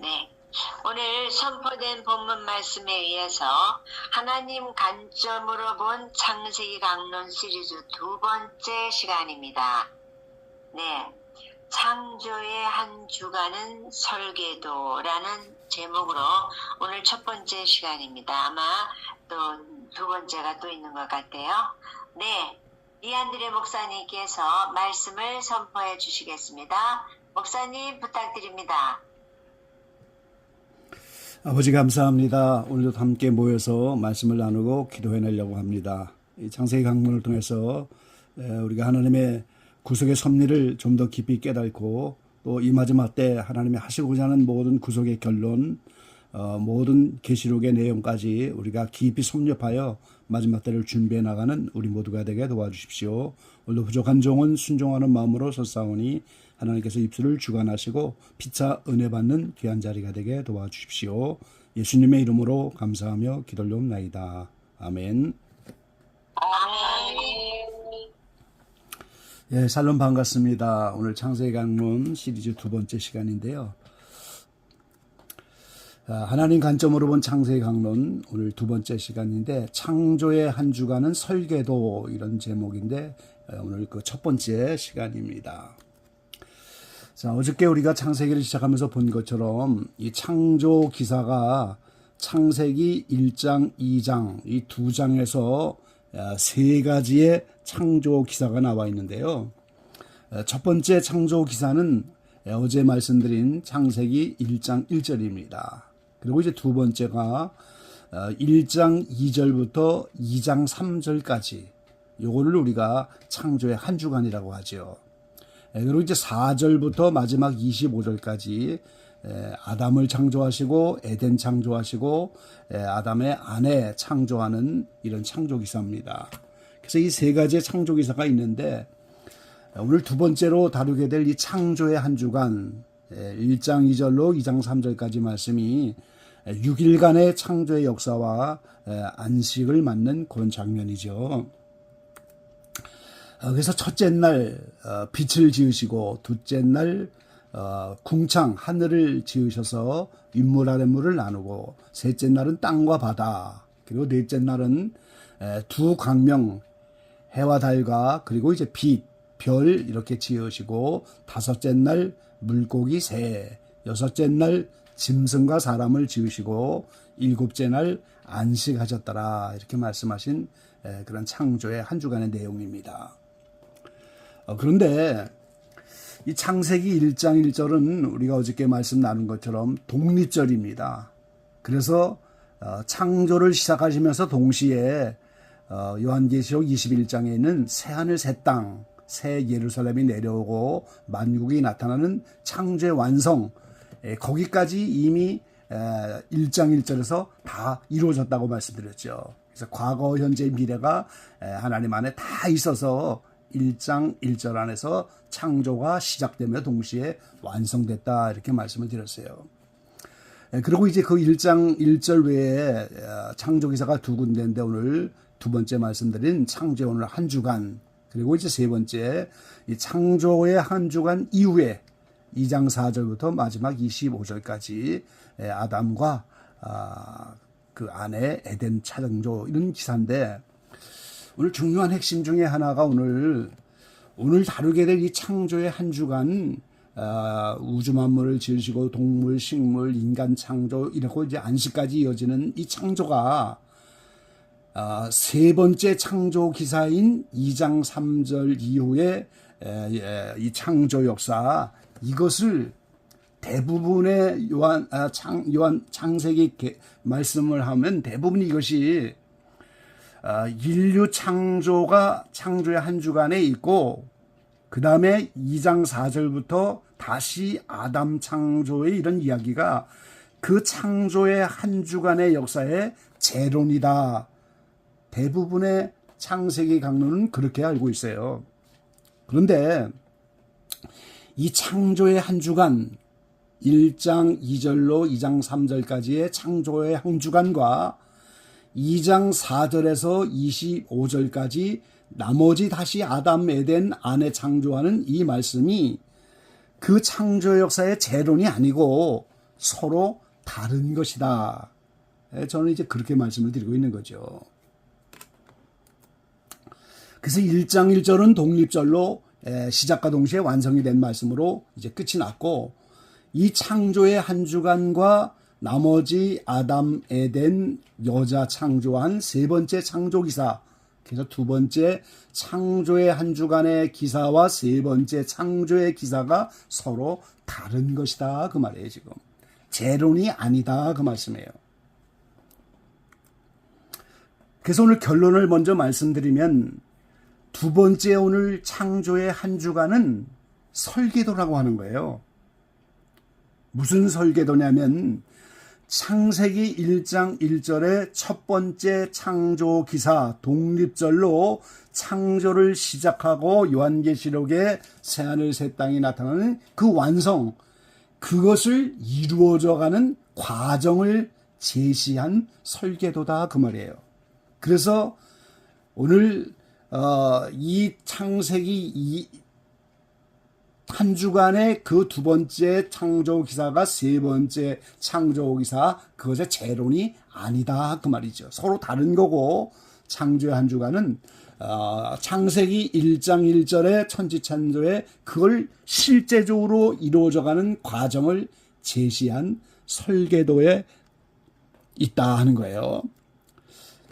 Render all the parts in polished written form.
네. 오늘 선포된 본문 말씀에 의해서 하나님 관점으로 본 창세기 강론 시리즈 두 번째 시간입니다. 네. 창조의 한 주간은 설계도라는 제목으로 오늘 첫 번째 시간입니다. 아마 또 두 번째가 또 있는 것 같아요. 네. 이한드레 목사님께서 말씀을 선포해 주시겠습니다. 목사님 부탁드립니다. 아버지 감사합니다. 오늘도 함께 모여서 말씀을 나누고 기도해내려고 합니다. 이 창세기 강론을 통해서 우리가 하나님의 구속의 섭리를 좀 더 깊이 깨닫고 또 이 마지막 때 하나님이 하시고자 하는 모든 구속의 결론, 모든 계시록의 내용까지 우리가 깊이 섭렵하여 마지막 때를 준비해 나가는 우리 모두가 되게 도와주십시오. 오늘도 부족한 종은 순종하는 마음으로 섰사오니 하나님께서 입술을 주관하시고 피차 은혜 받는 귀한 자리가 되게 도와주십시오. 예수님의 이름으로 감사하며 기도올려옵나이다. 아멘. 예, 샬롬 반갑습니다. 오늘 창세기 강론 시리즈 두 번째 시간인데요. 하나님 관점으로 본 창세기 강론 오늘 두 번째 시간인데 창조의 한 주간은 설계도 이런 제목인데 오늘 그 첫 번째 시간입니다. 자, 어저께 우리가 창세기를 시작하면서 본 것처럼 이 창조 기사가 창세기 1장, 2장 이 두 장에서 세 가지의 창조 기사가 나와 있는데요. 첫 번째 창조 기사는 어제 말씀드린 창세기 1장 1절입니다. 그리고 이제 두 번째가 1장 2절부터 2장 3절까지 요거를 우리가 창조의 한 주간이라고 하죠. 그리고 이제 4절부터 마지막 25절까지 아담을 창조하시고 에덴 창조하시고 아담의 아내 창조하는 이런 창조 기사입니다. 그래서 이 세 가지의 창조 기사가 있는데 오늘 두 번째로 다루게 될 이 창조의 한 주간 1장 2절로 2장 3절까지 말씀이 6일간의 창조의 역사와 안식을 맞는 그런 장면이죠. 그래서 첫째 날 빛을 지으시고 둘째 날 궁창 하늘을 지으셔서 윗물 아랫물을 나누고 셋째 날은 땅과 바다 그리고 넷째 날은 두 광명 해와 달과 그리고 이제 빛, 별 이렇게 지으시고 다섯째 날 물고기 새, 여섯째 날 짐승과 사람을 지으시고 일곱째 날 안식하셨더라 이렇게 말씀하신 그런 창조의 한 주간의 내용입니다. 그런데 이 창세기 1장 1절은 우리가 어저께 말씀 나눈 것처럼 독립절입니다. 그래서 창조를 시작하시면서 동시에 요한계시록 21장에는 새하늘 새 땅, 새 예루살렘이 내려오고 만국이 나타나는 창조의 완성 거기까지 이미 1장 1절에서 다 이루어졌다고 말씀드렸죠. 그래서 과거, 현재, 미래가 하나님 안에 다 있어서 1장 1절 안에서 창조가 시작되며 동시에 완성됐다 이렇게 말씀을 드렸어요. 그리고 이제 그 1장 1절 외에 창조기사가 두 군데인데 오늘 두 번째 말씀드린 창조의 오늘 한 주간 그리고 이제 세 번째 이 창조의 한 주간 이후에 2장 4절부터 마지막 25절까지 아담과 그 아내 에덴 창조 이런 기사인데 오늘 중요한 핵심 중에 하나가 오늘 다루게 될 이 창조의 한 주간 우주 만물을 지으시고 동물, 식물, 인간 창조 이렇게 이제 안식까지 이어지는 이 창조가 세 번째 창조 기사인 2장 3절 이후에 이 창조 역사 이것을 대부분의 요한 창세기 말씀을 하면 대부분 이것이 인류 창조의 한 주간에 있고 그 다음에 2장 4절부터 다시 아담 창조의 이런 이야기가 그 창조의 한 주간의 역사의 재론이다. 대부분의 창세기 강론은 그렇게 알고 있어요. 그런데 이 창조의 한 주간 1장 2절로 2장 3절까지의 창조의 한 주간과 2장 4절에서 25절까지 나머지 다시 아담 에덴 안에 창조하는 이 말씀이 그 창조 역사의 재론이 아니고 서로 다른 것이다. 저는 이제 그렇게 말씀을 드리고 있는 거죠. 그래서 1장 1절은 독립절로 시작과 동시에 완성이 된 말씀으로 이제 끝이 났고, 이 창조의 한 주간과 나머지 아담, 에덴, 여자 창조한 세 번째 창조 기사, 그래서 두 번째 창조의 한 주간의 기사와 세 번째 창조의 기사가 서로 다른 것이다 그 말이에요. 지금 재론이 아니다 그 말씀이에요. 그래서 오늘 결론을 먼저 말씀드리면, 두 번째 오늘 창조의 한 주간은 설계도라고 하는 거예요. 무슨 설계도냐면 창세기 1장 1절의 첫 번째 창조 기사 독립절로 창조를 시작하고 요한계시록에 새하늘 새 땅이 나타나는 그 완성, 그것을 이루어져가는 과정을 제시한 설계도다 그 말이에요. 그래서 오늘 이 창세기 한 주간의 그 두 번째 창조 기사가 세 번째 창조 기사, 그것의 재론이 아니다 그 말이죠. 서로 다른 거고, 창조의 한 주간은 창세기 1장 1절의 천지창조에 그걸 실제적으로 이루어져가는 과정을 제시한 설계도에 있다 하는 거예요.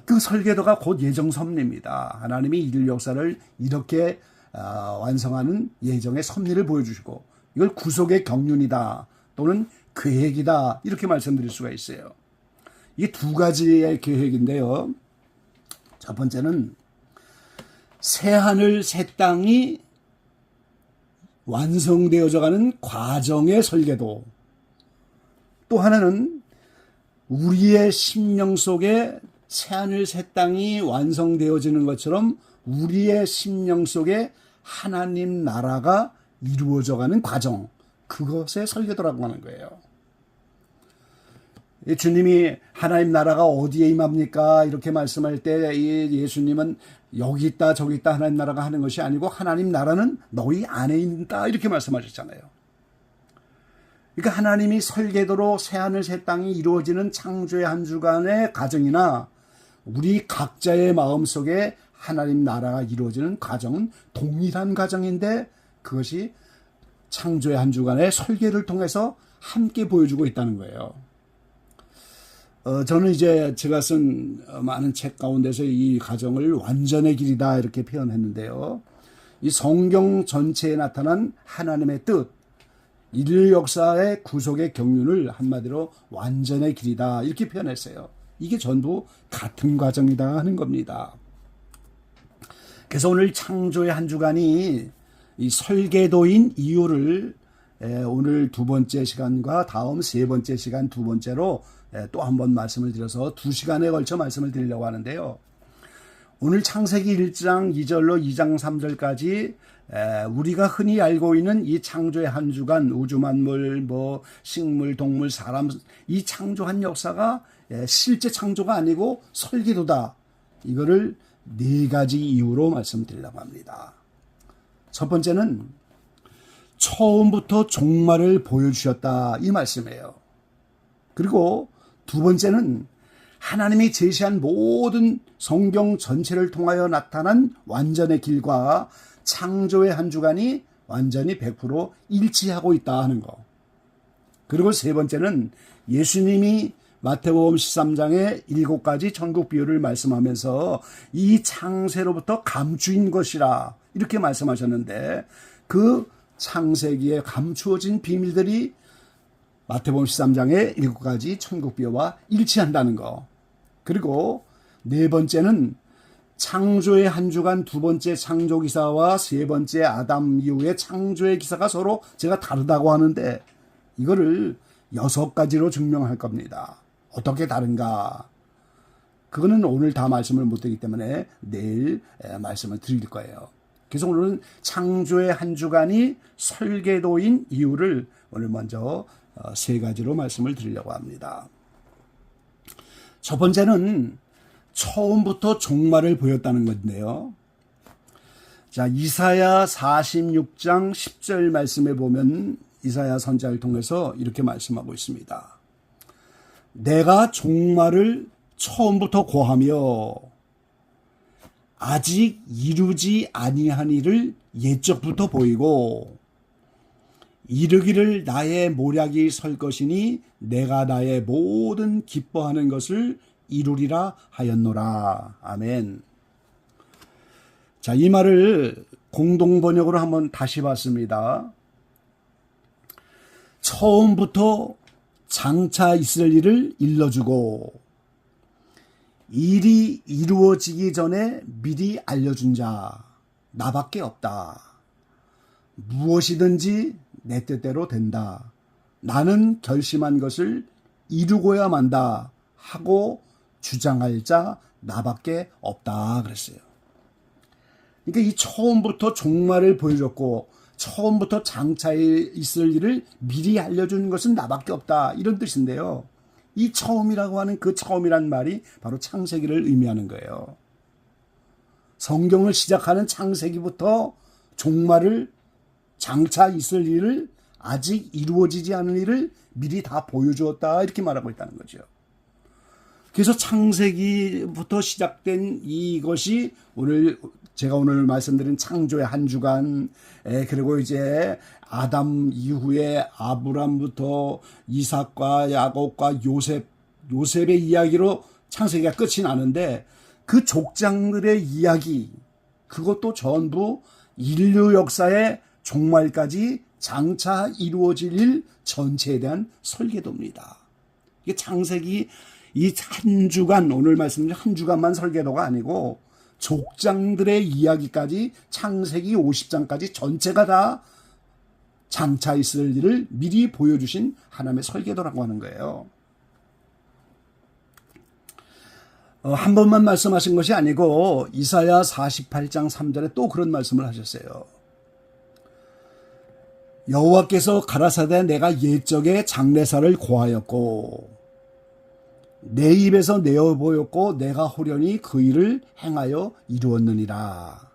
그 설계도가 곧 예정 섭리입니다. 하나님이 인류 역사를 이렇게 완성하는 예정의 섭리를 보여주시고, 이걸 구속의 경륜이다 또는 계획이다 이렇게 말씀드릴 수가 있어요. 이게 두 가지의 계획인데요. 첫 번째는 새하늘 새 땅이 완성되어져가는 과정의 설계도, 또 하나는 우리의 심령 속에 새하늘 새 땅이 완성되어지는 것처럼 우리의 심령 속에 하나님 나라가 이루어져가는 과정, 그것의 설계도라고 하는 거예요. 주님이 하나님 나라가 어디에 임합니까? 이렇게 말씀할 때 예수님은 여기 있다 저기 있다 하나님 나라가 하는 것이 아니고, 하나님 나라는 너희 안에 있다 이렇게 말씀하셨잖아요. 그러니까 하나님이 설계도로 새하늘 새 땅이 이루어지는 창조의 한 주간의 과정이나 우리 각자의 마음속에 하나님 나라가 이루어지는 과정은 동일한 과정인데, 그것이 창조의 한 주간의 설계를 통해서 함께 보여주고 있다는 거예요. 저는 이제 제가 쓴 많은 책 가운데서 이 과정을 완전의 길이다 이렇게 표현했는데요. 이 성경 전체에 나타난 하나님의 뜻, 인류 역사의 구속의 경륜을 한마디로 완전의 길이다 이렇게 표현했어요. 이게 전부 같은 과정이다 하는 겁니다. 그래서 오늘 창조의 한 주간이 이 설계도인 이유를 오늘 두 번째 시간과 다음 세 번째 시간 두 번째로 또 한 번 말씀을 드려서 2시간에 걸쳐 말씀을 드리려고 하는데요. 오늘 창세기 1장 2절로 2장 3절까지 우리가 흔히 알고 있는 이 창조의 한 주간, 우주 만물, 식물, 동물, 사람, 이 창조한 역사가 실제 창조가 아니고 설계도다. 이거를 네 가지 이유로 말씀드리려고 합니다. 첫 번째는 처음부터 종말을 보여주셨다 이 말씀이에요. 그리고 두 번째는 하나님이 제시한 모든 성경 전체를 통하여 나타난 완전의 길과 창조의 한 주간이 완전히 100% 일치하고 있다 하는 거. 그리고 세 번째는 예수님이 마태복음 13장에 7가지 천국 비유를 말씀하면서 이 창세로부터 감추인 것이라 이렇게 말씀하셨는데, 그 창세기에 감추어진 비밀들이 마태복음 13장의 7가지 천국 비유와 일치한다는 거. 그리고 네 번째는 창조의 한 주간 두 번째 창조 기사와 세 번째 아담 이후의 창조의 기사가 서로 제가 다르다고 하는데, 이거를 6가지로 증명할 겁니다. 어떻게 다른가? 그거는 오늘 다 말씀을 못 드리기 때문에 내일 말씀을 드릴 거예요. 그래서 오늘은 창조의 한 주간이 설계도인 이유를 오늘 먼저 3가지로 말씀을 드리려고 합니다. 첫 번째는 처음부터 종말을 보였다는 건데요. 자, 이사야 46장 10절 말씀에 보면 이사야 선지자를 통해서 이렇게 말씀하고 있습니다. 내가 종말을 처음부터 고하며 아직 이루지 아니한 일을 옛적부터 보이고 이르기를 나의 모략이 설 것이니 내가 나의 모든 기뻐하는 것을 이루리라 하였노라. 아멘. 자, 이 말을 공동 번역으로 한번 다시 봤습니다. 처음부터 장차 있을 일을 일러주고 일이 이루어지기 전에 미리 알려준 자 나밖에 없다. 무엇이든지 내 뜻대로 된다. 나는 결심한 것을 이루고야 만다 하고 주장할 자 나밖에 없다 그랬어요. 그러니까 이 처음부터 종말을 보여줬고 처음부터 장차에 있을 일을 미리 알려주는 것은 나밖에 없다 이런 뜻인데요. 이 처음이라고 하는 그 처음이란 말이 바로 창세기를 의미하는 거예요. 성경을 시작하는 창세기부터 종말을 장차 있을 일을 아직 이루어지지 않은 일을 미리 다 보여주었다 이렇게 말하고 있다는 거죠. 그래서 창세기부터 시작된 이것이 제가 오늘 말씀드린 창조의 한 주간, 그리고 이제 아담 이후에 아브람부터 이삭과 야곱과 요셉의 이야기로 창세기가 끝이 나는데 그 족장들의 이야기, 그것도 전부 인류 역사의 종말까지 장차 이루어질 일 전체에 대한 설계도입니다. 이게 창세기 이 한 주간, 오늘 말씀드린 한 주간만 설계도가 아니고 족장들의 이야기까지 창세기 50장까지 전체가 다 장차 있을 일을 미리 보여주신 하나님의 설계도라고 하는 거예요. 한 번만 말씀하신 것이 아니고 이사야 48장 3절에 또 그런 말씀을 하셨어요. 여호와께서 가라사대 내가 옛적에 장래사를 고하였고 내 입에서 내어 보였고 내가 호련히 그 일을 행하여 이루었느니라.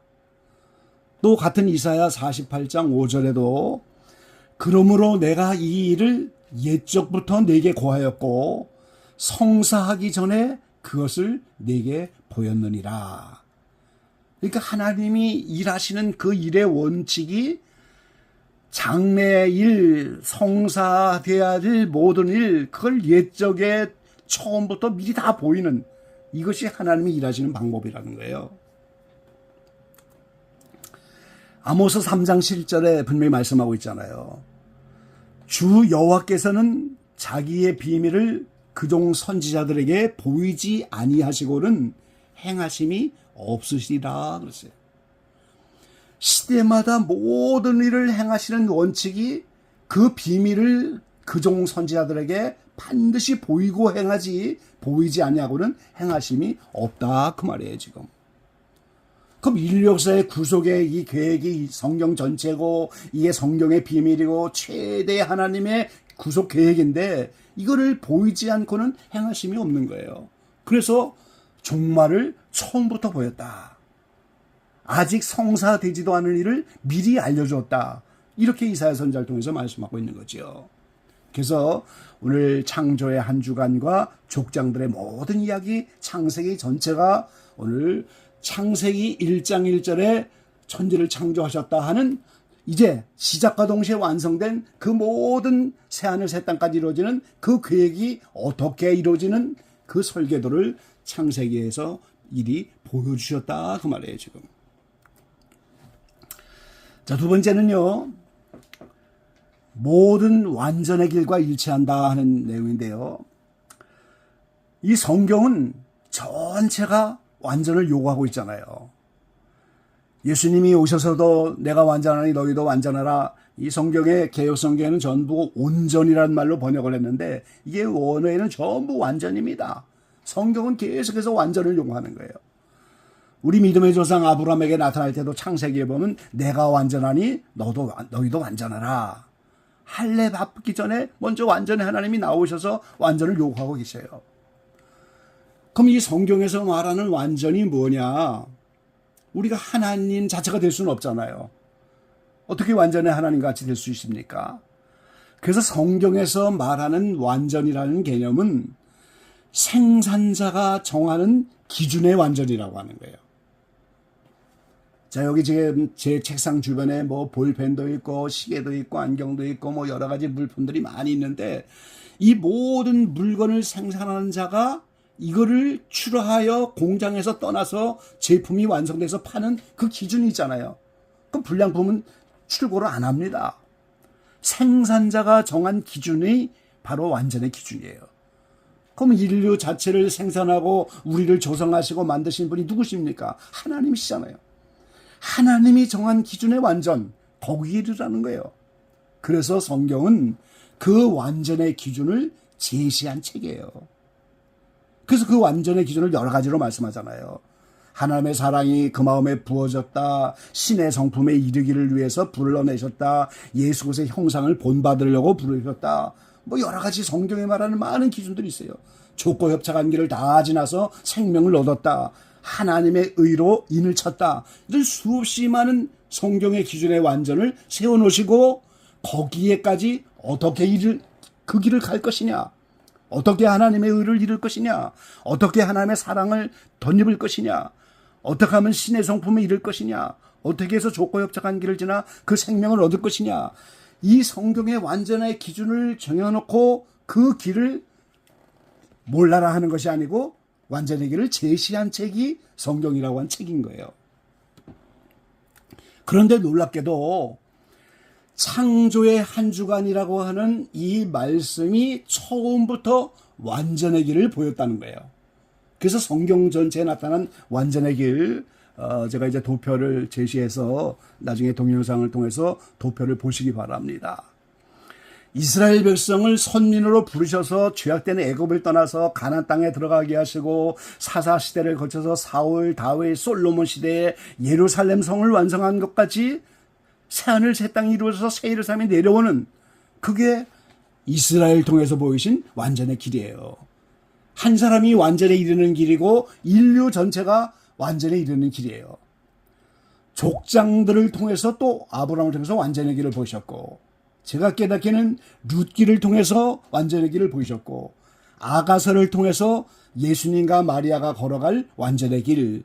또 같은 이사야 48장 5절에도 그러므로 내가 이 일을 옛적부터 내게 고하였고 성사하기 전에 그것을 내게 보였느니라. 그러니까 하나님이 일하시는 그 일의 원칙이 장래일, 성사돼야 될 모든 일, 그걸 옛적에 처음부터 미리 다 보이는 이것이 하나님이 일하시는 방법이라는 거예요. 아모스 3장 7절에 분명히 말씀하고 있잖아요. 주 여호와께서는 자기의 비밀을 그종 선지자들에게 보이지 아니하시고는 행하심이 없으시리라 그랬어요. 시대마다 모든 일을 행하시는 원칙이 그 비밀을 그종 선지자들에게 반드시 보이고 행하지 보이지 아니하고는 행하심이 없다 그 말이에요 지금. 그럼 인류 역사의 구속의 이 계획이 성경 전체고 이게 성경의 비밀이고 최대 하나님의 구속 계획인데 이거를 보이지 않고는 행하심이 없는 거예요. 그래서 종말을 처음부터 보였다. 아직 성사되지도 않은 일을 미리 알려주었다. 이렇게 이사야 선지자를 통해서 말씀하고 있는 거죠. 그래서 오늘 창조의 한 주간과 족장들의 모든 이야기, 창세기 전체가 오늘 창세기 1장 1절에 천지를 창조하셨다 하는 이제 시작과 동시에 완성된 그 모든 새하늘 새 땅까지 이루어지는 그 계획이 어떻게 이루어지는 그 설계도를 창세기에서 이리 보여주셨다 그 말이에요 지금. 자, 두 번째는요. 모든 완전의 길과 일치한다 하는 내용인데요. 이 성경은 전체가 완전을 요구하고 있잖아요. 예수님이 오셔서도 내가 완전하니 너희도 완전하라. 이 성경의 개역 성경에는 전부 온전이라는 말로 번역을 했는데 이게 원어에는 전부 완전입니다. 성경은 계속해서 완전을 요구하는 거예요. 우리 믿음의 조상 아브라함에게 나타날 때도 창세기에 보면 내가 완전하니 너희도 완전하라. 할례 받기 전에 먼저 완전히 하나님이 나오셔서 완전을 요구하고 계세요. 그럼 이 성경에서 말하는 완전이 뭐냐? 우리가 하나님 자체가 될 수는 없잖아요. 어떻게 완전히 하나님 같이 될 수 있습니까? 그래서 성경에서 말하는 완전이라는 개념은 생산자가 정하는 기준의 완전이라고 하는 거예요. 자, 여기 지금 제 책상 주변에 뭐 볼펜도 있고 시계도 있고 안경도 있고 뭐 여러 가지 물품들이 많이 있는데, 이 모든 물건을 생산하는 자가 이거를 출하하여 공장에서 떠나서 제품이 완성돼서 파는 그 기준이 있잖아요. 그 불량품은 출고를 안 합니다. 생산자가 정한 기준이 바로 완전의 기준이에요. 그럼 인류 자체를 생산하고 우리를 조성하시고 만드신 분이 누구십니까? 하나님이시잖아요. 하나님이 정한 기준의 완전, 거기에 이르라는 거예요. 그래서 성경은 그 완전의 기준을 제시한 책이에요. 그래서 그 완전의 기준을 여러 가지로 말씀하잖아요. 하나님의 사랑이 그 마음에 부어졌다. 신의 성품에 이르기를 위해서 불러내셨다. 예수 그리스도의 형상을 본받으려고 부르셨다. 뭐 여러 가지 성경에 말하는 많은 기준들이 있어요. 족고 협착 관계를 다 지나서 생명을 얻었다. 하나님의 의로 인을 쳤다. 이런 수없이 많은 성경의 기준의 완전을 세워놓으시고 거기에까지 어떻게 그 길을 갈 것이냐, 어떻게 하나님의 의를 이룰 것이냐, 어떻게 하나님의 사랑을 덧입을 것이냐, 어떻게 하면 신의 성품에 이를 것이냐, 어떻게 해서 족고 협착한 길을 지나 그 생명을 얻을 것이냐, 이 성경의 완전의 기준을 정해놓고 그 길을 몰라라 하는 것이 아니고 완전의 길을 제시한 책이 성경이라고 한 책인 거예요. 그런데 놀랍게도 창조의 한 주간이라고 하는 이 말씀이 처음부터 완전의 길을 보였다는 거예요. 그래서 성경 전체에 나타난 완전의 길, 제가 이제 도표를 제시해서 나중에 동영상을 통해서 도표를 보시기 바랍니다. 이스라엘 백성을 선민으로 부르셔서 죄악된 애굽을 떠나서 가나안 땅에 들어가게 하시고 사사 시대를 거쳐서 사울, 다윗, 솔로몬 시대에 예루살렘 성을 완성한 것까지 새하늘 새 땅이 이루어져서 새 예루살렘이 내려오는, 그게 이스라엘 통해서 보이신 완전의 길이에요. 한 사람이 완전에 이르는 길이고 인류 전체가 완전에 이르는 길이에요. 족장들을 통해서 또 아브라함을 통해서 완전의 길을 보셨고, 제가 깨닫기는 룻길을 통해서 완전의 길을 보이셨고, 아가서를 통해서 예수님과 마리아가 걸어갈 완전의 길,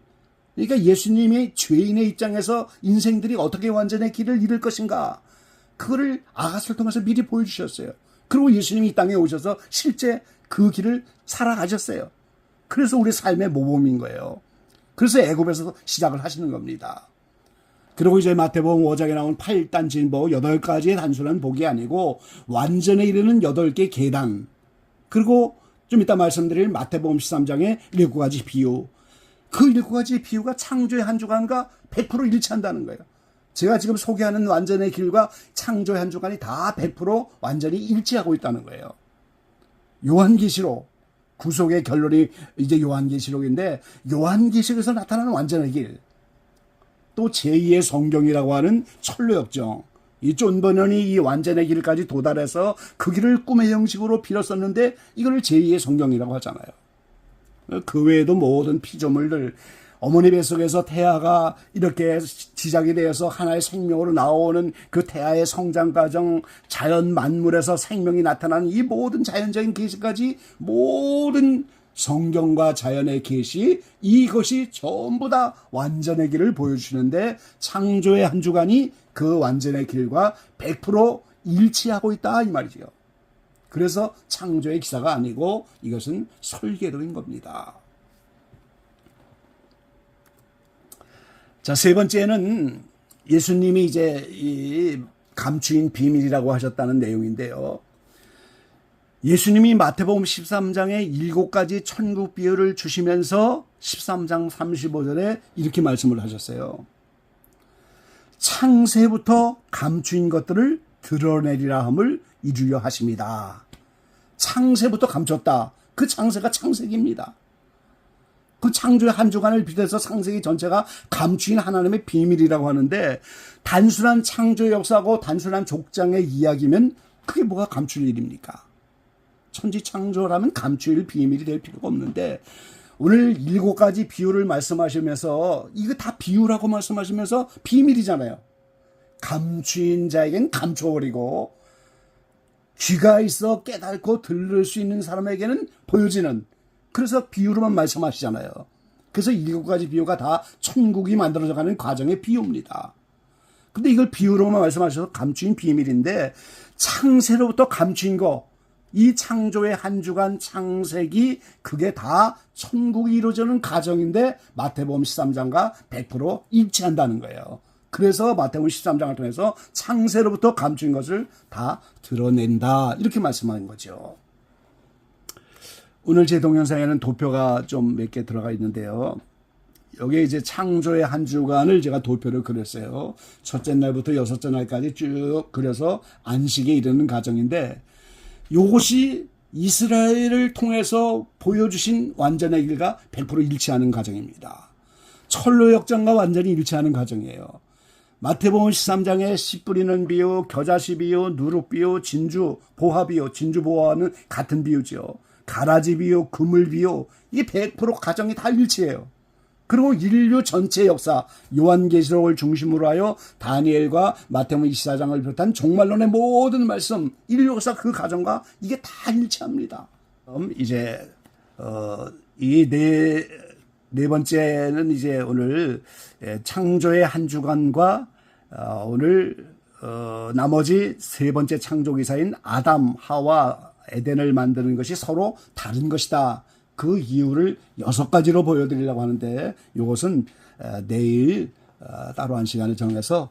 그러니까 예수님이 죄인의 입장에서 인생들이 어떻게 완전의 길을 잃을 것인가, 그거를 아가서를 통해서 미리 보여주셨어요. 그리고 예수님이 이 땅에 오셔서 실제 그 길을 살아가셨어요. 그래서 우리 삶의 모범인 거예요. 그래서 애굽에서 시작을 하시는 겁니다. 그리고 이제 마태복음 5장에 나온 8단 진보 8가지의 단순한 복이 아니고 완전에 이르는 8개 계단, 그리고 좀 이따 말씀드릴 마태복음 13장의 7가지 비유, 그 7가지 비유가 창조의 한 주간과 100% 일치한다는 거예요. 제가 지금 소개하는 완전의 길과 창조의 한 주간이 다 100% 완전히 일치하고 있다는 거예요. 요한계시록, 구속의 결론이 이제 요한계시록인데, 요한계시록에서 나타나는 완전의 길, 또 제2의 성경이라고 하는 철로역정, 이 존 버넌이 이 완전의 길까지 도달해서 그 길을 꿈의 형식으로 빌었었는데 이걸 제2의 성경이라고 하잖아요. 그 외에도 모든 피조물들, 어머니 뱃속에서 태아가 이렇게 지작이 되어서 하나의 생명으로 나오는 그 태아의 성장 과정, 자연 만물에서 생명이 나타나는 이 모든 자연적인 계시까지, 모든 성경과 자연의 계시, 이것이 전부 다 완전의 길을 보여주시는데, 창조의 한 주간이 그 완전의 길과 100% 일치하고 있다 이 말이죠. 그래서 창조의 기사가 아니고 이것은 설계도인 겁니다. 자, 세 번째는 예수님이 이제 이 감추인 비밀이라고 하셨다는 내용인데요. 예수님이 마태복음 13장에 7가지 천국 비유를 주시면서 13장 35절에 이렇게 말씀을 하셨어요. 창세부터 감추인 것들을 드러내리라 함을 이루려 하십니다. 창세부터 감췄다. 그 창세가 창세기입니다. 그 창조의 한 주간을 비롯해서 창세기 전체가 감추인 하나님의 비밀이라고 하는데, 단순한 창조의 역사고 단순한 족장의 이야기면 그게 뭐가 감출 일입니까? 천지창조라면 감출 비밀이 될 필요가 없는데, 오늘 7가지 비유를 말씀하시면서 이거 다 비유라고 말씀하시면서 비밀이잖아요. 감추인 자에겐 감춰버리고 귀가 있어 깨닫고 들을 수 있는 사람에게는 보여지는, 그래서 비유로만 말씀하시잖아요. 그래서 7가지 비유가 다 천국이 만들어져가는 과정의 비유입니다. 근데 이걸 비유로만 말씀하셔서 감추인 비밀인데, 창세로부터 감추인 거, 이 창조의 한 주간 창세기, 그게 다 천국이 이루어지는 과정인데 마태복음 13장과 100% 일치한다는 거예요. 그래서 마태복음 13장을 통해서 창세로부터 감추인 것을 다 드러낸다, 이렇게 말씀하는 거죠. 오늘 제 동영상에는 도표가 좀 몇 개 들어가 있는데요. 여기에 이제 창조의 한 주간을 제가 도표를 그렸어요. 첫째 날부터 여섯째 날까지 쭉 그려서 안식에 이르는 과정인데, 이것이 이스라엘을 통해서 보여주신 완전의 길과 100% 일치하는 과정입니다. 철로 역정과 완전히 일치하는 과정이에요. 마태복음 13장에 씨 뿌리는 비유, 겨자씨 비유, 누룩 비유, 진주 보화 비유, 진주 보화는 같은 비유죠. 가라지 비유, 그물 비유, 이게 100% 과정이 다 일치해요. 그리고 인류 전체 역사, 요한계시록을 중심으로 하여 다니엘과 마태복음 24장을 비롯한 종말론의 모든 말씀, 인류 역사 그 과정과 이게 다 일치합니다. 그럼 이제 이 네 번째는 이제 오늘 창조의 한 주간과 오늘 나머지 세 번째 창조 기사인 아담, 하와, 에덴을 만드는 것이 서로 다른 것이다. 그 이유를 6가지로 보여드리려고 하는데, 이것은 내일 따로 한 시간을 정해서